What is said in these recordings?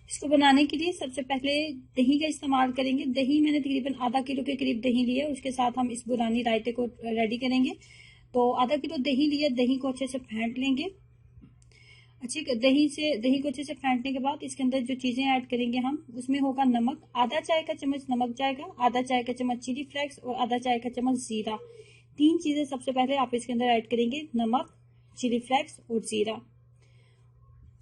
इसको बनाने के लिए सबसे पहले दही का इस्तेमाल करेंगे। दही मैंने तकरीबन आधा किलो के करीब दही लिया है, उसके साथ हम इस बुरानी रायते को रेडी करेंगे। तो आधा किलो दही लिया, दही को अच्छे से फेंट लेंगे। दही को अच्छे से फेंटने के बाद इसके अंदर जो चीजें ऐड करेंगे हम, उसमें होगा नमक, आधा चाय का चम्मच नमक जाएगा, आधा चाय का चम्मच चिली फ्लेक्स और आधा चाय का चम्मच जीरा। 3 चीजें सबसे पहले आप इसके अंदर ऐड करेंगे, नमक, चिली फ्लेक्स और जीरा।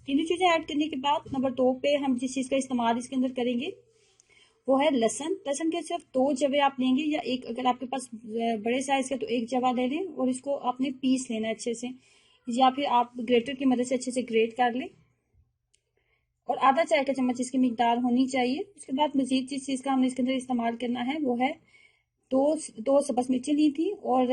तीनों चीजें ऐड करने के बाद नंबर 2 पे हम जिस चीज का इस्तेमाल इसके अंदर करेंगे वो है लहसुन। लहसुन के सिर्फ 2 जवे आप लेंगे, या एक अगर आपके पास बड़े साइज का तो 1 जवा ले लें, और इसको आपने पीस लेना अच्छे से, या फिर आप ग्रेटर की मदद से अच्छे से ग्रेट कर लें। और आधा चाय का चम्मच इसकी मिकदार होनी चाहिए। उसके बाद मजीद जिस चीज का हमने इसके अंदर इस्तेमाल करना है वो है दो सब्ज मिर्चें ली थी, और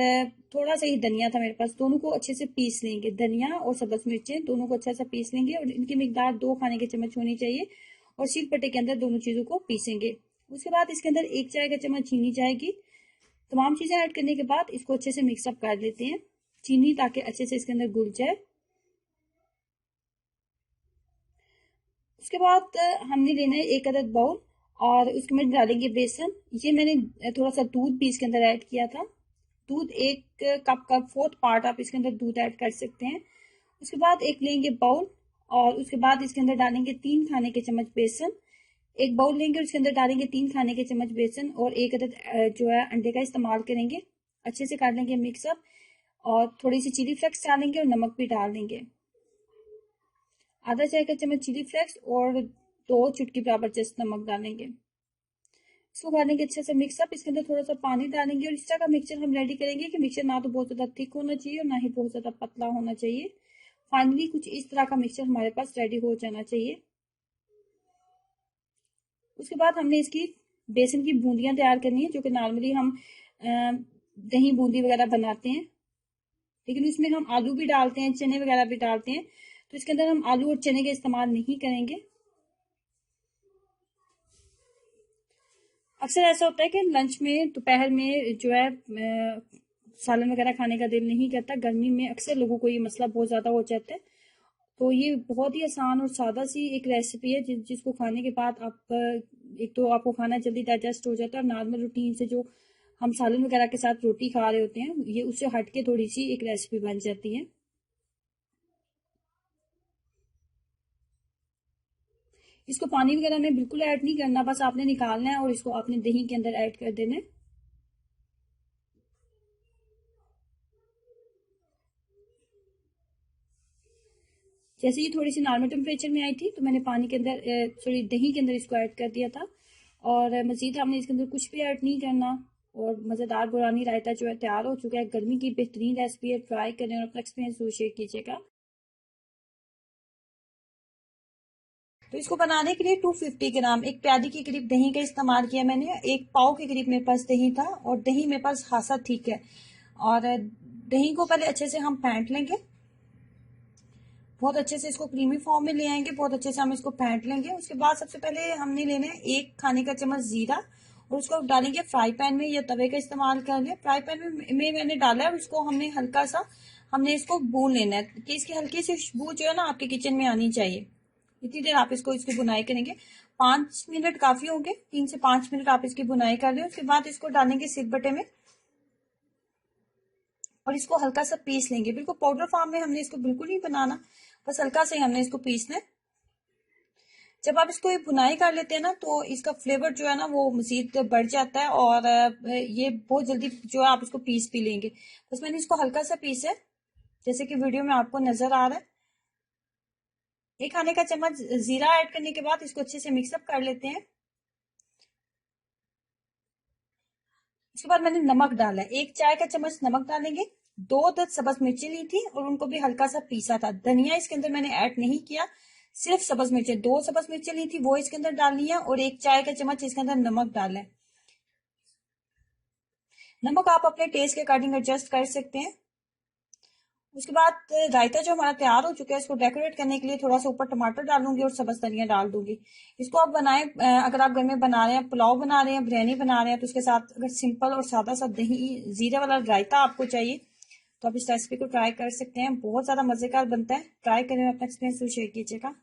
थोड़ा सा ही धनिया था मेरे पास। दोनों को अच्छे से पीस लेंगे, धनिया और सब्ज मिर्चें दोनों को अच्छा सा पीस लेंगे, और इनकी मिकदार 2 खाने के चम्मच होनी चाहिए, और शीलपट्टे के अंदर दोनों चीजों को पीसेंगे। उसके बाद इसके अंदर 1 चाय का चम्मच चीनी जाएगी। तमाम चीजें ऐड करने के बाद इसको अच्छे से मिक्सअप कर लेते हैं, चीनी ताकि अच्छे से इसके अंदर घुल जाए। उसके बाद हमने लेना है 1 अदद बाउल, और उसके में डालेंगे बेसन। ये मैंने थोड़ा सा दूध भी इसके अंदर ऐड किया था। दूध 1 कप का 4th पार्ट आप इसके अंदर दूध ऐड कर सकते हैं। उसके बाद एक लेंगे बाउल, और उसके बाद इसके अंदर डालेंगे 3 खाने के चम्मच बेसन। एक बाउल लेंगे और उसके अंदर डालेंगे 3 खाने के चम्मच बेसन, और 1 अदद जो है अंडे का इस्तेमाल करेंगे। अच्छे से कर लेंगे मिक्सअप, और थोड़ी सी चिली फ्लेक्स डालेंगे और नमक भी डाल देंगे, आधा चाय का चम्मच चिली फ्लेक्स और 2 चुटकी बराबर जस्ट नमक डालेंगे। इसको कर लेंगे अच्छे से मिक्सअप। इसके अंदर थोड़ा सा पानी डालेंगे, और इस तरह का मिक्सचर हम रेडी करेंगे कि मिक्सचर ना तो बहुत ज्यादा थिक होना चाहिए और ना ही बहुत ज्यादा पतला होना चाहिए। फाइनली कुछ इस तरह का मिक्सचर हमारे पास रेडी हो जाना चाहिए। उसके बाद हमने इसकी बेसन की बूंदियां तैयार करनी है, जो कि नॉर्मली हम दही बूंदी वगैरह बनाते हैं, लेकिन उसमें हम आलू भी डालते हैं, चने वगैरह भी डालते हैं, तो इसके अंदर हम आलू और चने का इस्तेमाल नहीं करेंगे। अक्सर ऐसा होता है कि लंच में, दोपहर में जो है सालन वगैरह खाने का दिल नहीं करता। गर्मी में अक्सर लोगों को ये मसला बहुत ज्यादा हो जाता है। तो ये बहुत ही आसान और सादा सी एक रेसिपी है, जिसको खाने के बाद आप एक तो आपको खाना जल्दी डाइजेस्ट हो जाता है, और नॉर्मल रूटीन से जो हम सालन वगैरह के साथ रोटी खा रहे होते हैं, ये उससे हटके थोड़ी सी एक रेसिपी बन जाती है। इसको पानी वगैरह में बिल्कुल ऐड नहीं करना, बस आपने निकालना है और इसको आपने दही के अंदर ऐड कर देना है। जैसे ये थोड़ी सी नॉर्मल टेम्परेचर में आई थी, तो मैंने पानी के अंदर सॉरी दही के अंदर इसको ऐड कर दिया था, और मजीद हमने इसके अंदर कुछ भी ऐड नहीं करना। और मज़ेदार बुरानी रायता जो है तैयार हो चुका है। गर्मी की बेहतरीन रेसिपी है, ट्राई करें और अपना एक्सपीरियंस जरूर शेयर कीजिएगा। तो इसको बनाने के लिए 250 ग्राम, एक प्याली के करीब दही का इस्तेमाल किया मैंने। 1 पाव के करीब मेरे पास दही था, और दही मेरे पास खासा ठीक है। और दही को पहले अच्छे से हम फेंट लेंगे, बहुत अच्छे से इसको क्रीमी फॉर्म में ले आएंगे, बहुत अच्छे से हम इसको फेंट लेंगे। उसके बाद सबसे पहले हमने लेना है 1 खाने का चम्मच जीरा, और उसको डालेंगे फ्राई पैन में या तवे का इस्तेमाल कर लें। फ्राई पैन में मैंने डाला है, और उसको हमने हल्का सा इसको भून लेना है, कि इसकी हल्की सी खुशबू जो है ना आपके किचन में आनी चाहिए। इतनी देर आप इसकी बुनाई करेंगे। 5 मिनट काफी होंगे, 3 से 5 मिनट आप इसकी बुनाई कर लें। उसके बाद इसको डालेंगे सिलबट्टे में, और इसको हल्का सा पीस लेंगे। बिल्कुल पाउडर फॉर्म में हमने इसको बिल्कुल नहीं बनाना, बस हल्का से हमने इसको पीसना है। जब आप इसको बुनाई कर लेते हैं ना, तो इसका फ्लेवर जो है ना वो मजीद बढ़ जाता है, और ये बहुत जल्दी जो है आप इसको पीस भी लेंगे। बस मैंने इसको हल्का सा पीसा है, जैसे कि वीडियो में आपको नजर आ रहा है। 1 खाने का चम्मच जीरा ऐड करने के बाद इसको अच्छे से मिक्सअप कर लेते हैं। इसके बाद मैंने नमक डाला है, 1 चाय का चम्मच नमक डालेंगे। 2 अदद सब्ज मिर्ची ली थी, और उनको भी हल्का सा पीसा था। धनिया इसके अंदर मैंने ऐड नहीं किया, सिर्फ सब्ज मिर्ची, 2 सब्ज मिर्ची ली थी वो इसके अंदर डालनी है, और 1 चाय का चम्मच इसके अंदर नमक डाला है। नमक आप अपने टेस्ट के अकॉर्डिंग एडजस्ट कर सकते हैं। उसके बाद रायता जो हमारा तैयार हो चुका है, इसको डेकोरेट करने के लिए थोड़ा सा ऊपर टमाटर डालूंगी और सब्ज धनिया डाल दूंगी। इसको आप बनाएं, अगर आप घर में बना रहे हैं, पुलाव बना रहे हैं, बिरयानी बना रहे हैं, तो उसके साथ अगर सिंपल और सादा सा दही जीरा वाला रायता आपको चाहिए, तो आप इस रेसिपी को ट्राई कर सकते हैं। बहुत ज्यादा मजेदार बनता है, ट्राई करें, अपना एक्सपीरियंस शेयर कीजिएगा।